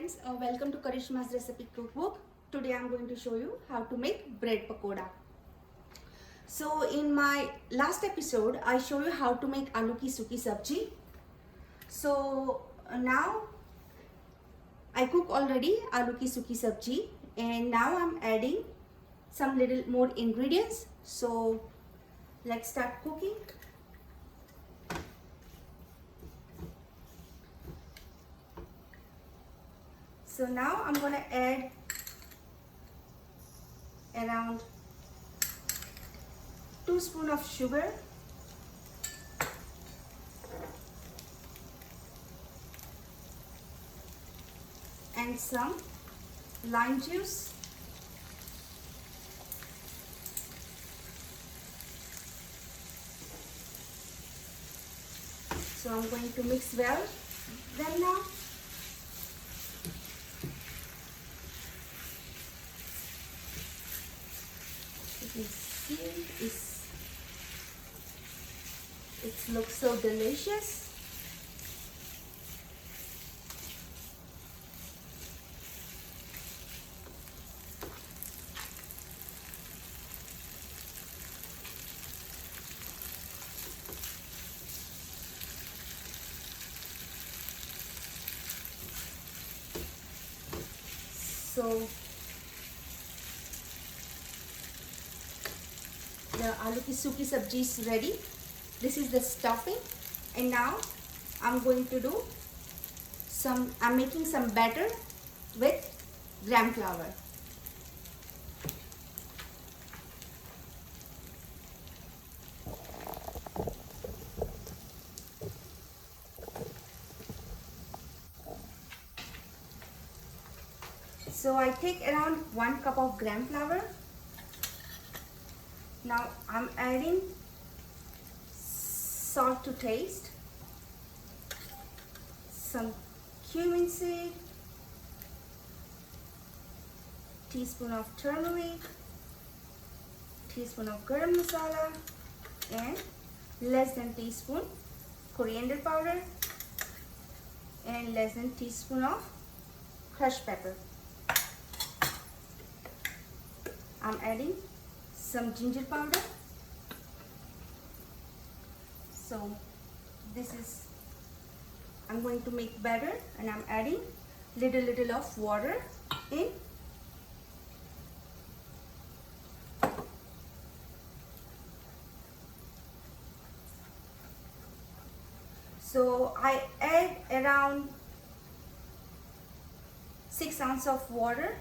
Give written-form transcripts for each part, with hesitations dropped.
friends, welcome to Karishma's recipe cookbook. Today I'm going to show you how to make bread pakoda. So in my last episode I show you how to make aloo ki suki sabji. So now I cook already aloo ki suki sabji and now I'm adding some little more ingredients. So let's start cooking. So now I'm going to add around 2 spoons of sugar, and some lime juice, so I'm going to mix well them now. You can see it looks so delicious. So the aloo ki suki sabji is ready. This is the stuffing, and now I'm going to do I'm making some batter with gram flour. So I take around 1 cup of gram flour. Now I'm adding salt to taste, some cumin seed, teaspoon of turmeric, teaspoon of garam masala, and less than teaspoon coriander powder, and less than teaspoon of crushed pepper. I'm adding some ginger powder. So I'm going to make batter, and I'm adding little of water in. So I add around 6 ounces of water.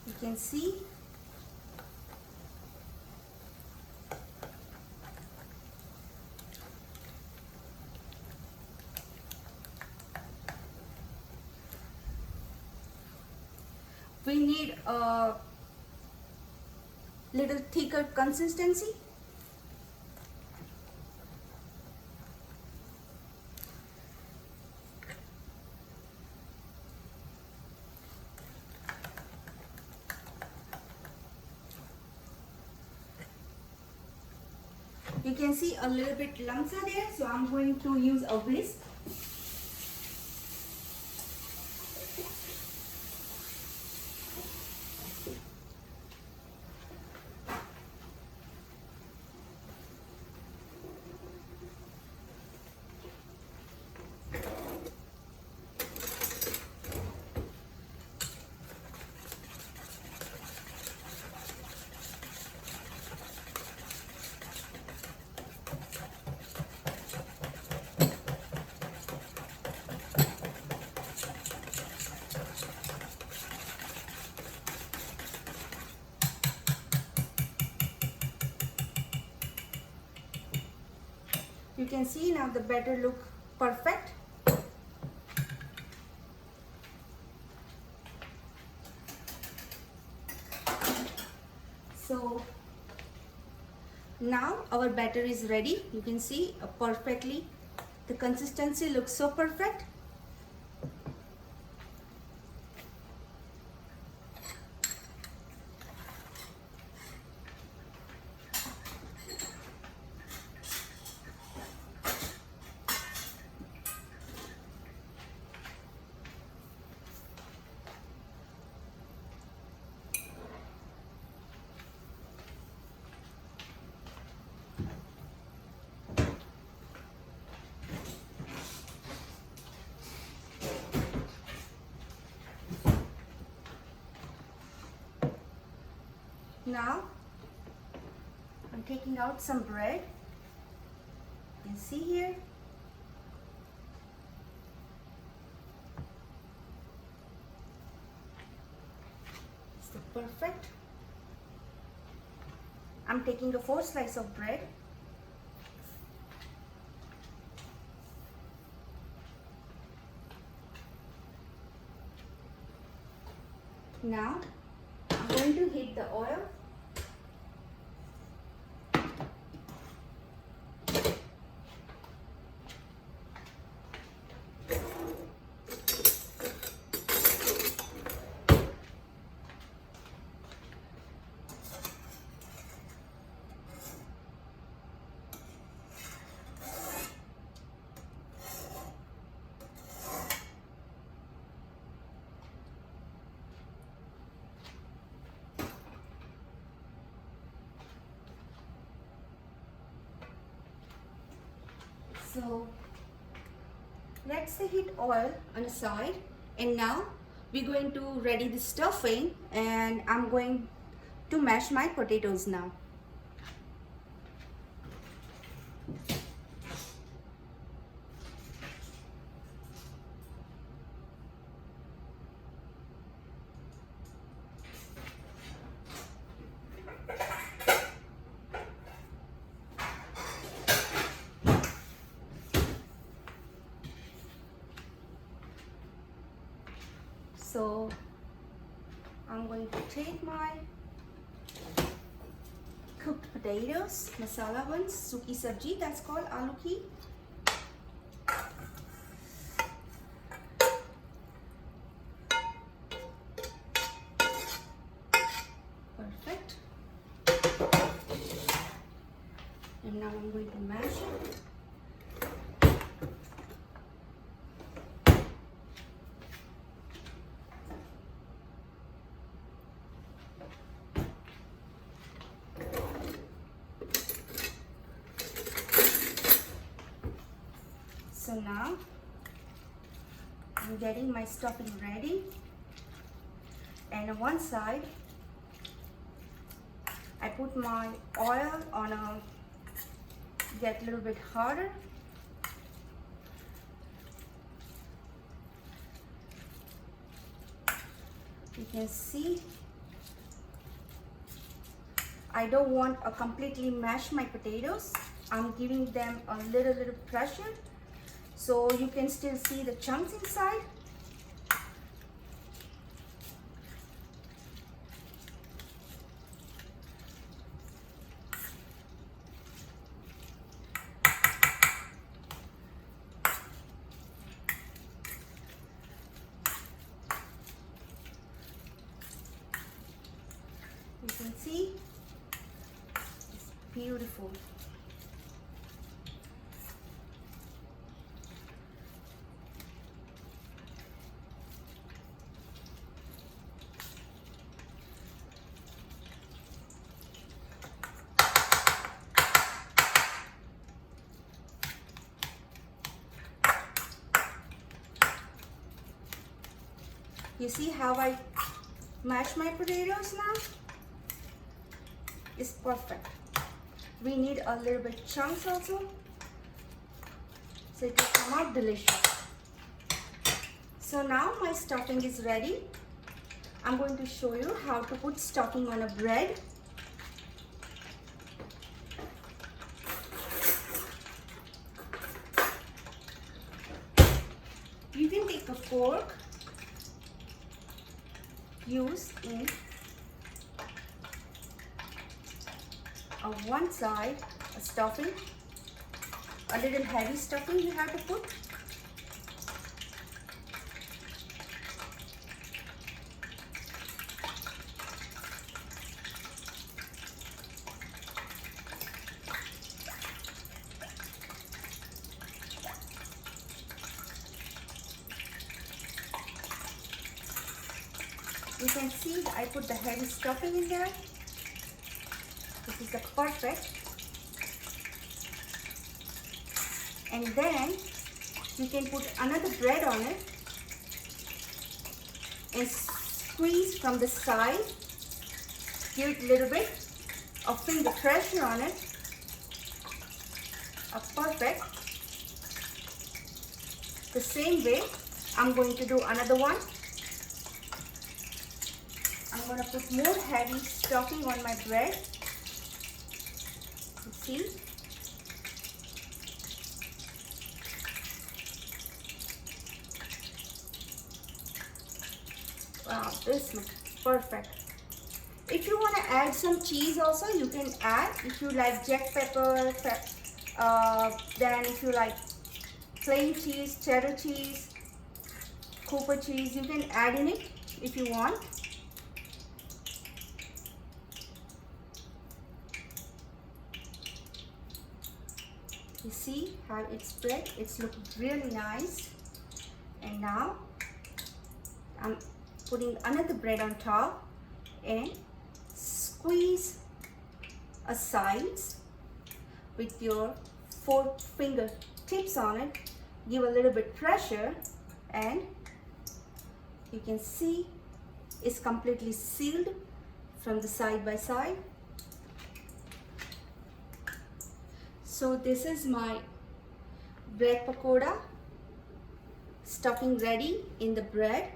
You can see we need a little thicker consistency. You can see a little bit lumps are there, so I'm going to use a whisk. You can see now the batter look perfect. So now our batter is ready. You can see perfectly the consistency looks so perfect. Now I'm taking out some bread. You can see here. It's the perfect. I'm taking a 4 slice of bread. Now I'm going to heat the oil. So let's heat oil on the side, and now we're going to ready the stuffing, and I'm going to mash my potatoes now. So I'm going to take my cooked potatoes, masala ones, suki sabji, that's called aloo ki. Perfect. And now I'm going to mash it. So now I'm getting my stuffing ready, and on one side I put my oil on a get a little bit harder. You can see I don't want to completely mash my potatoes. I'm giving them a little pressure, so you can still see the chunks inside. You can see it's beautiful. You see how I mash my potatoes now? It's perfect. We need a little bit chunks also, so it will come out delicious. So now my stuffing is ready. I'm going to show you how to put stuffing on a bread. You can take a fork, use in one side a stuffing, a little heavy stuffing you have to put. You can see I put the heavy stuffing in there. This is the perfect. And then you can put another bread on it and squeeze from the side give it a little bit of finger pressure on it. Perfect. The same way, I'm going to do another one. I'm going to put more heavy stuffing on my bread. You see? Wow, this looks perfect. If you want to add some cheese also, you can add. If you like jack pepper, then if you like plain cheese, cheddar cheese, Cooper cheese, you can add in it if you want. You see how it's spread? It's looking really nice. And now I'm putting another bread on top and squeeze a sides with your 4 finger tips on it. Give a little bit pressure and you can see it's completely sealed from the side by side. So this is my bread pakoda stuffing ready in the bread.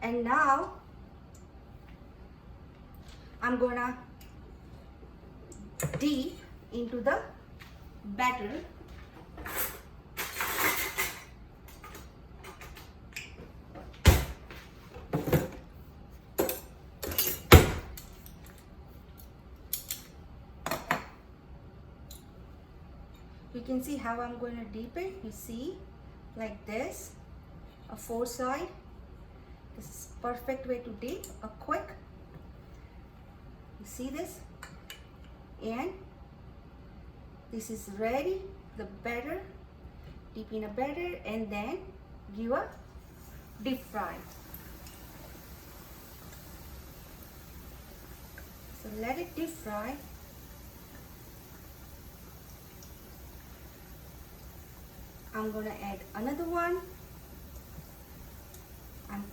And now I'm gonna dip into the batter. You can see how I'm going to dip it. You see, like this, a 4 side. This is perfect way to dip, a quick. You see this? And this is ready, the batter. Dip in a batter and then give a deep fry. So let it deep fry. I'm going to add another one. I'm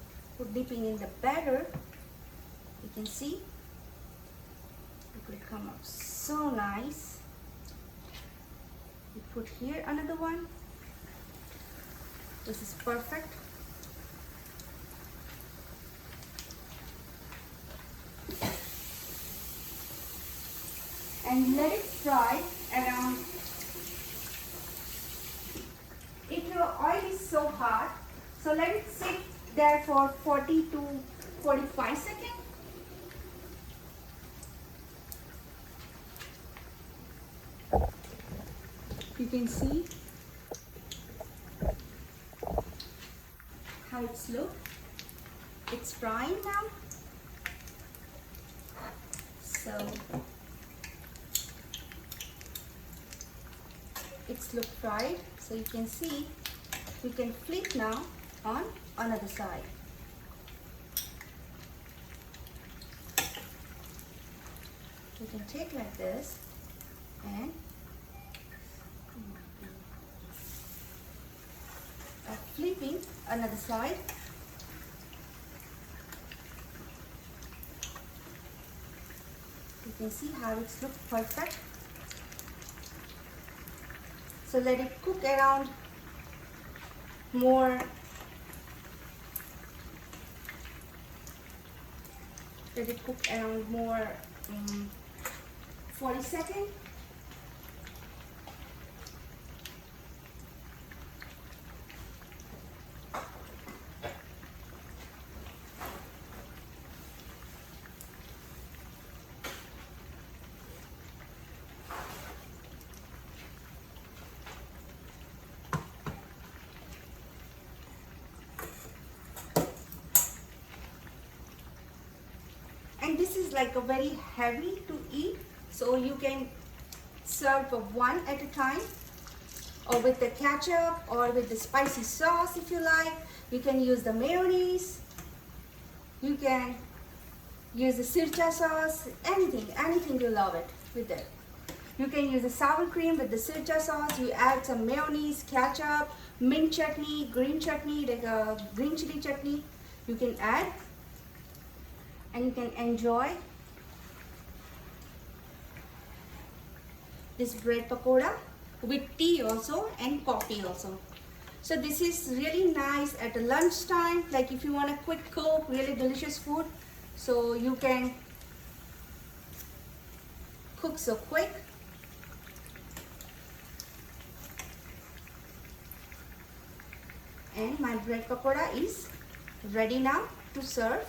dipping in the batter. You can see it will come up so nice. We put here another one. This is perfect. And let it fry around. If your oil is so hot, so let it sit there for 40 to 45 seconds. You can see how it's look. It's frying now. So it's look fried. So you can see, you can flip now on another side. You can take like this and flipping another side. You can see how it's look perfect. So let it cook around more. Let it cook around more 40 seconds. And this is like a very heavy to eat, so you can serve one at a time, or with the ketchup or with the spicy sauce if you like. You can use the mayonnaise, you can use the sriracha sauce, anything you love it with it. You can use the sour cream with the sriracha sauce. You add some mayonnaise, ketchup, mint chutney, green chutney, like a green chili chutney. You can add and you can enjoy this bread pakoda with tea also and coffee also. So this is really nice at lunchtime, like if you want a quick cook, really delicious food, so you can cook so quick. And my bread pakoda is ready now to serve.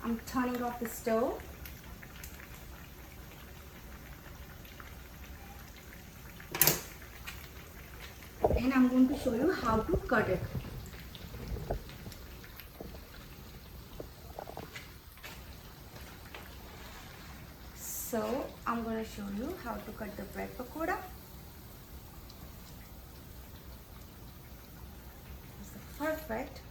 I'm turning off the stove. And I'm going to show you how to cut it. So I'm going to show you how to cut the bread pakoda. It's perfect.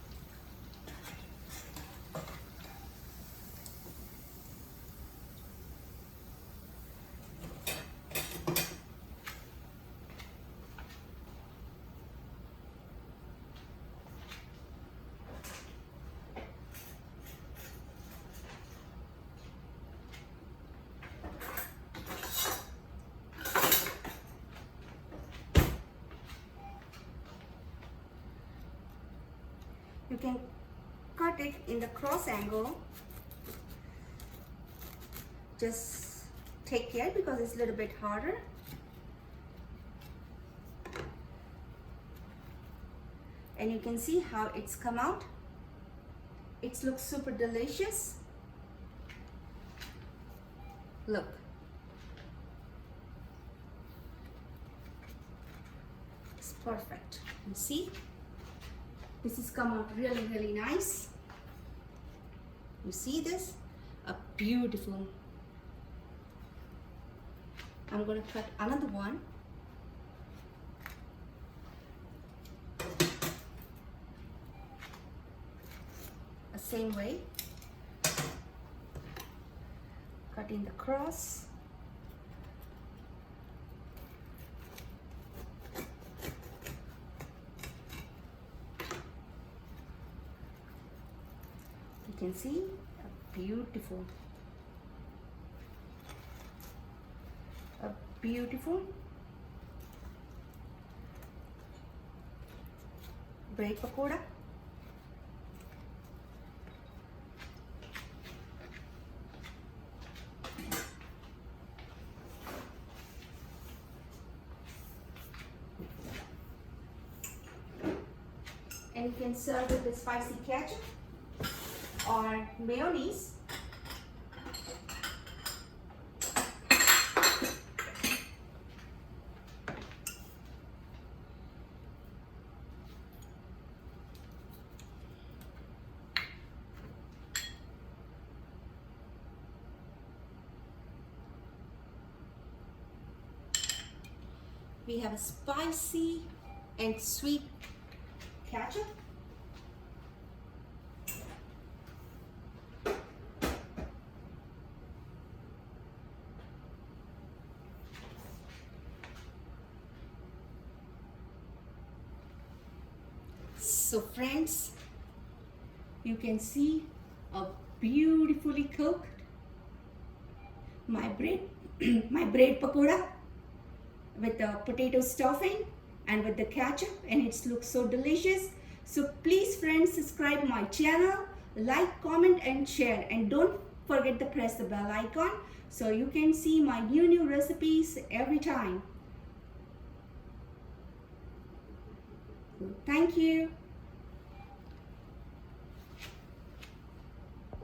You can cut it in the cross angle. Just take care because it's a little bit harder. And you can see how it's come out. It looks super delicious. Look. It's perfect. You see? This has come out really, really nice. You see this? A beautiful. I'm going to cut another one. The same way. Cutting the cross. You can see a beautiful bread pakoda. And you can serve with the spicy ketchup or mayonnaise. We have a spicy and sweet ketchup. So friends, you can see a beautifully cooked my bread pakoda with the potato stuffing and with the ketchup, and it looks so delicious. So please friends, subscribe my channel, like, comment and share, and don't forget to press the bell icon so you can see my new recipes every time. Thank you.